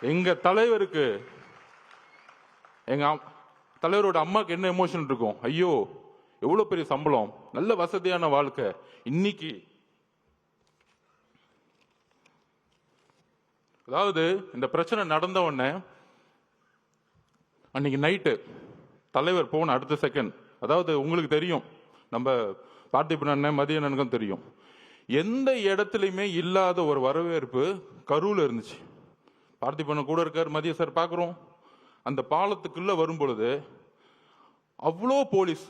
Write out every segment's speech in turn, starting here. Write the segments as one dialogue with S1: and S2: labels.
S1: எங்க தலைவருக்கு எங்க தலைவரோட அம்மாக்கு என்ன எமோஷன் இருக்கும்? ஐயோ எவ்வளவு பெரிய சம்பளம், நல்ல வசதியான வாழ்க்கை. இன்னைக்கு அதாவது இந்த பிரச்சனை நடந்த உடனே அன்னைக்கு நைட்டு தலைவர் போன அடுத்த செகண்ட், அதாவது உங்களுக்கு தெரியும், நம்ம பார்த்திபன் அண்ணன் மதிய அண்ணனுக்கும் தெரியும், எந்த இடத்துலையுமே இல்லாத ஒரு வரவேற்பு கரூர்ல இருந்துச்சு. பார்த்திபன் கூட இருக்கார், மதிய சார் பார்க்குறோம். அந்த பாலத்துக்குள்ள வரும் பொழுது அவ்வளோ போலீஸ்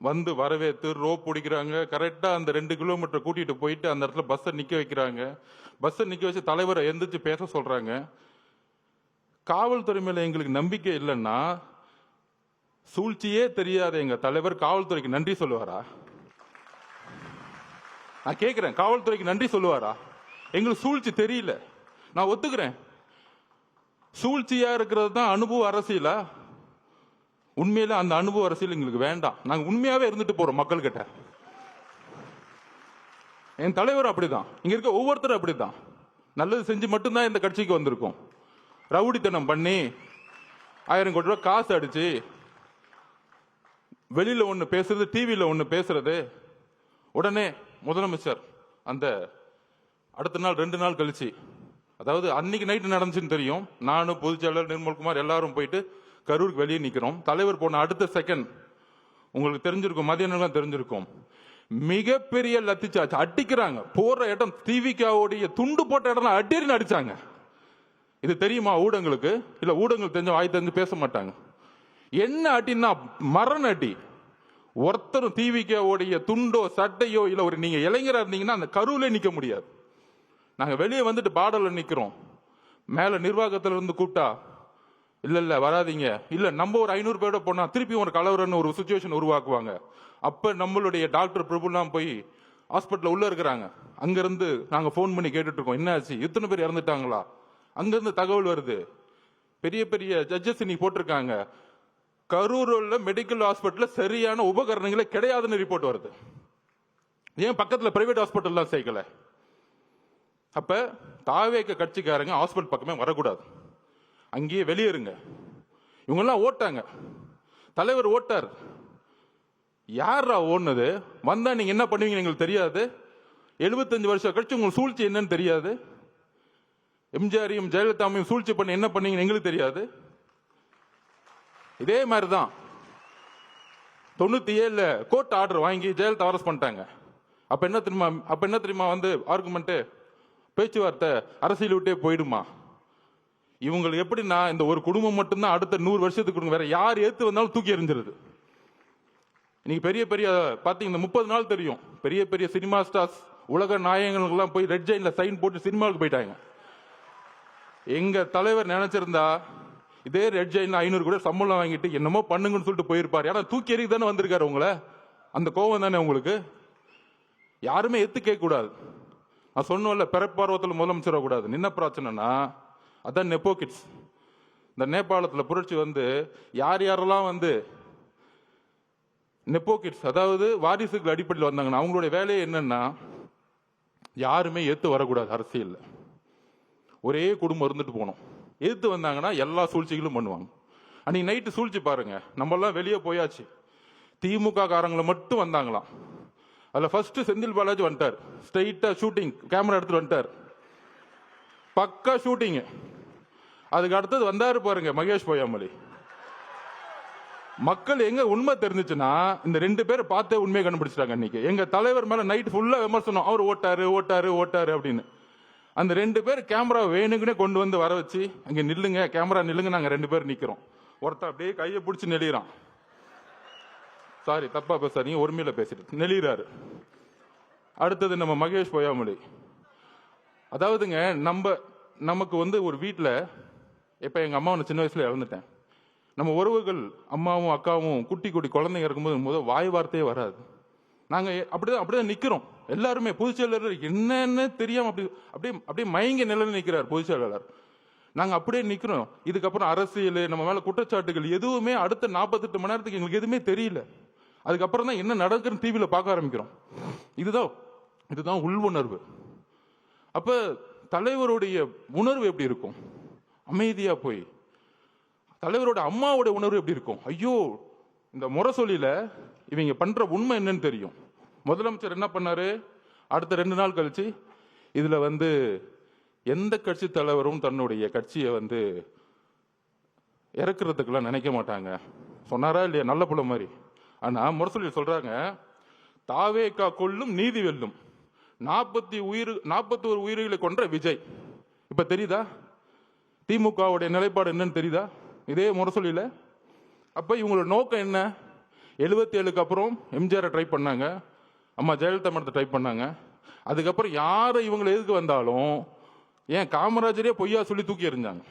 S1: வந்து வரவேற்று ரோப் பிடிக்கிறாங்க. கரெக்டாக அந்த 2 கிலோமீட்டர் கூட்டிட்டு போயிட்டு அந்த இடத்துல பஸ்ஸை நிற்க வைக்கிறாங்க. பஸ்ஸை நிற்க வச்சு தலைவரை எந்திரிச்சு பேச சொல்றாங்க. காவல்துறை மேல எங்களுக்கு நம்பிக்கை இல்லைன்னா சூழ்ச்சியே தெரியாத எங்க தலைவர் காவல்துறைக்கு நன்றி சொல்லுவாரா? நான் கேட்கிறேன், காவல்துறைக்கு நன்றி சொல்லுவாரா? எங்களுக்கு சூழ்ச்சி தெரியல, நான் ஒத்துக்கிறேன். சூழ்ச்சியா இருக்கிறது தான் அனுபவ அரசியலா? உண்மையில அந்த அனுபவ அரசியல் எங்களுக்கு வேண்டாம். நாங்க உண்மையாவே இருந்துட்டு போறோம் மக்கள் கிட்ட. என் தலைவர் அப்படிதான், இங்க இருக்க ஒவ்வொருத்தரும் அப்படிதான். நல்லது செஞ்சு மட்டும்தான் இந்த கட்சிக்கு வந்திருக்கோம். ரவுடித்தனம் பண்ணி 1000 கோடி ரூபாய் காசு அடிச்சு வெளியில ஒண்ணு பேசுறது, டிவியில ஒண்ணு பேசுறது, உடனே முதலமைச்சர் அந்த அடுத்த நாள் 2 நாள் கழிச்சு, அதாவது அன்னைக்கு நைட்டு நடந்துச்சுன்னு தெரியும், நானும் பொதுச்செயலாளர் நிர்மல்குமார் எல்லாரும் போயிட்டு கரூருக்கு வெளியே நிக்கிறோம். தலைவர் போன அடுத்த செகண்ட் உங்களுக்கு தெரிஞ்சிருக்கும், மதியம் தெரிஞ்சிருக்கும், மிகப்பெரிய லத்திச்சாச்சு அடிக்கிறாங்க. போற இடம் திவிகாவுடைய துண்டு போட்ட இடம் அடின்னு அடிச்சாங்க. இது தெரியுமா ஊடகங்களுக்கு? இல்ல ஊடகங்கள் தெரிஞ்ச வாய் தெரிஞ்சு பேச மாட்டாங்க. என்ன அடின்னா மரண அடி. ஒருத்தரும் திவிகாவுடைய துண்டோ சட்டையோ இல்ல ஒரு நீங்க இளைஞரா இருந்தீங்கன்னா அந்த கருவிலே நிக்க முடியாது. நாங்க வெளியே வந்துட்டு பாடல நிக்கிறோம். மேல நிர்வாகத்துல இருந்து கூப்பிட்டா இல்ல வராதீங்க, இல்ல நம்ம ஒரு 500 பேரோட போனா திருப்பி ஒரு கலவரன்னு ஒரு சிச்சுவேஷன் உருவாக்குவாங்க. அப்ப நம்மளுடைய டாக்டர் பிரபுலாம் போய் ஹாஸ்பிட்டல் உள்ள இருக்கிறாங்க. அங்க இருந்து நாங்க போன் பண்ணி கேட்டுட்டு இருக்கோம், என்ன ஆச்சு, இத்தனை பேர் இறந்துட்டாங்களா? அங்க இருந்து தகவல் வருது, பெரிய பெரிய ஜட்ஜஸ் இன்னைக்கு போட்டிருக்காங்க, கரூர்ல மெடிக்கல் ஹாஸ்பிட்டல்ல சரியான உபகரணங்களே கிடையாதுன்னு ரிப்போர்ட் வருது. ஏன் பக்கத்துல பிரைவேட் ஹாஸ்பிட்டல் தான் சேர்க்கல? அப்ப தாவேக கட்சிக்காரங்க ஹாஸ்பிட்டல் பக்கமே வரக்கூடாது, அங்கேயே வெளியேறுங்க. இவங்கெல்லாம் ஓட்டாங்க, தலைவர் ஓட்டார். யாரா ஓடுனது? வந்தா நீங்க என்ன பண்ணுவீங்க எங்களுக்கு தெரியாது. 75 வருஷம் கழிச்சு உங்களுக்கு சூழ்ச்சி என்னன்னு தெரியாது. எம்ஜிஆரையும் ஜெயலலிதாவையும் சூழ்ச்சி பண்ணி என்ன பண்ணீங்கன்னு எங்களுக்கு தெரியாது. இதே மாதிரிதான் 97 கோர்ட் ஆர்டர் வாங்கி ஜெயலலிதா அரெஸ்ட் பண்ணிட்டாங்க. அப்ப என்ன தெரியுமா வந்து ஆர்குமெண்ட், பேச்சுவார்த்தை அரசியல் விட்டே போயிடுமா? இவங்களுக்கு எப்படின்னா இந்த ஒரு குடும்பம் மட்டும்தான் அடுத்த 100 வருஷத்துக்கு வேற யார் ஏத்து வந்தாலும் தூக்கி எறிஞ்சிருது. இன்னைக்கு பெரிய பெரிய பாத்தீங்க, இந்த 30 நாள் தெரியும், பெரிய பெரிய சினிமா ஸ்டார்ஸ் உலக நாயகர்கள் எல்லாம் போய் ரெட் ஜெயின்ல சைன் போட்டு சினிமாவுக்கு போயிட்டாங்க. எங்க தலைவர் நினைச்சிருந்தா இதே ரெட் ஜெயின்ல 500 கூட சம்பளம் வாங்கிட்டு என்னமோ பண்ணுங்கன்னு சொல்லிட்டு போயிருப்பாரு. ஏன்னா தூக்கி எறிக்கு தானே வந்திருக்காரு உங்களை, அந்த கோவம் தானே உங்களுக்கு. யாருமே எத்து கேட்க கூடாது. நான் சொன்னோம்ல, பிறப்பார்வத்தில் முதலமைச்சர் கூடாது. என்ன பிரச்சனைனா அதான் நெப்போ கிட்ஸ். இந்த நேபாளத்தில் புரட்சி வந்து யார் யாரெல்லாம் வந்து நெப்போ கிட்ஸ், அதாவது வாரிசுகள் அடிப்படையில் வந்தாங்கன்னா அவங்களுடைய வேலையை என்னன்னா யாருமே ஏத்து வரக்கூடாது. அரசியல் ஒரே குடும்பம் இருந்துட்டு போனோம். எதிர்த்து வந்தாங்கன்னா எல்லா சூழ்ச்சிகளும் பண்ணுவாங்க. அன்னைக்கு நைட்டு சூழ்ச்சி பாருங்க, நம்ம எல்லாம் வெளியே போயாச்சு, திமுக காரங்களை மட்டும் வந்தாங்களாம். அதுல ஃபர்ஸ்ட் செந்தில் பாலாஜி வந்துட்டார், ஸ்ட்ரைட்டா ஷூட்டிங் கேமரா எடுத்துட்டு வந்துட்டார், பக்கா ஷூட்டிங். அதுக்கு அடுத்தது வந்தாரு பாருங்க மகேஷ் பொய்யாமொழி. மக்கள் எங்க உண்மை தெரிஞ்சுச்சுன்னா இந்த 2 பேரை பார்த்தே உண்மையை கண்டுபிடிச்சிட்டாங்க. அன்னைக்கு எங்க தலைவர் மேல நைட் ஃபுல்லா விமர்சனம், அவர் ஓட்டாரு ஓட்டாரு ஓட்டாரு அப்படின்னு. அந்த 2 பேர் கேமரா வேணுங்கன்னே கொண்டு வந்து வர வச்சு, அங்க நில்லுங்க கேமரா நில்லுங்க, நாங்க 2 பேர் நிக்கிறோம். ஒருத்தர் அப்படியே கையை பிடிச்சி நெளிறான், சாரி தப்பா பேசாதீங்க, ஒருமையில பேசிட்டு நெளிறாரு. அடுத்தது நம்ம மகேஷ் பொய்யாமொழி. அதாவதுங்க நமக்கு வந்து ஒரு வீட்டில், இப்ப எங்க அம்மாவை சின்ன வயசுல இறந்துட்டேன், நம்ம உறவுகள் அம்மாவும் அக்காவும் குட்டி குட்டி குழந்தைங்க இருக்கும்போது முதல் வாய் வார்த்தையே வராது. நாங்க அப்படிதான் நிக்கிறோம் எல்லாருமே. பொதுச்செயலாளர் என்னன்னு தெரியாம அப்படியே மயங்க நிலையில நிக்கிறார் பொதுச்செயலாளர். நாங்க அப்படியே நிக்கிறோம். இதுக்கப்புறம் அரசியல், நம்ம மேல குற்றச்சாட்டுகள் எதுவுமே அடுத்த 48 மணி நேரத்துக்கு எங்களுக்கு எதுவுமே தெரியல. அதுக்கப்புறம் தான் என்ன நடக்குன்னு டிவியில பார்க்க ஆரம்பிக்கிறோம். இதுதான் உள் உணர்வு. அப்ப தலைவருடைய உணர்வு எப்படி இருக்கும்? அமைதியா போய் தலைவரோட அம்மாவோட உணர்வு எப்படி இருக்கும்? ஐயோ, இந்த முரசொலியில இவங்க பண்ற உண்மை என்னன்னு தெரியும். முதலமைச்சர் என்ன பண்ணாரு? அடுத்த 2 நாள் கழிச்சு இதுல எந்த கட்சி தலைவரும் தன்னுடைய கட்சியை இறக்குறதுக்கெல்லாம் நினைக்க மாட்டாங்க சொன்னாரா இல்லையா? நல்ல புள்ள மாதிரி. ஆனா முரசொலியில் சொல்றாங்க, தாவேகா கொல்லும் நீதி வெல்லும், 41 உயிர்களை கொன்ற விஜய். இப்ப தெரியுதா திமுகவுடைய நிலைப்பாடு என்னன்னு தெரியுதா? இதே முரசொலியில. அப்ப இவங்களோட நோக்கம் என்ன? 77க்கு அப்புறம் எம்ஜிஆர் ட்ரை பண்ணாங்க, அம்மா ஜெயலலிதா மடத்தை ட்ரை பண்ணாங்க. அதுக்கப்புறம் யாரை இவங்களை எதுக்கு வந்தாலும் ஏன் காமராஜரே பொய்யா சொல்லி தூக்கி எறிஞ்சாங்க.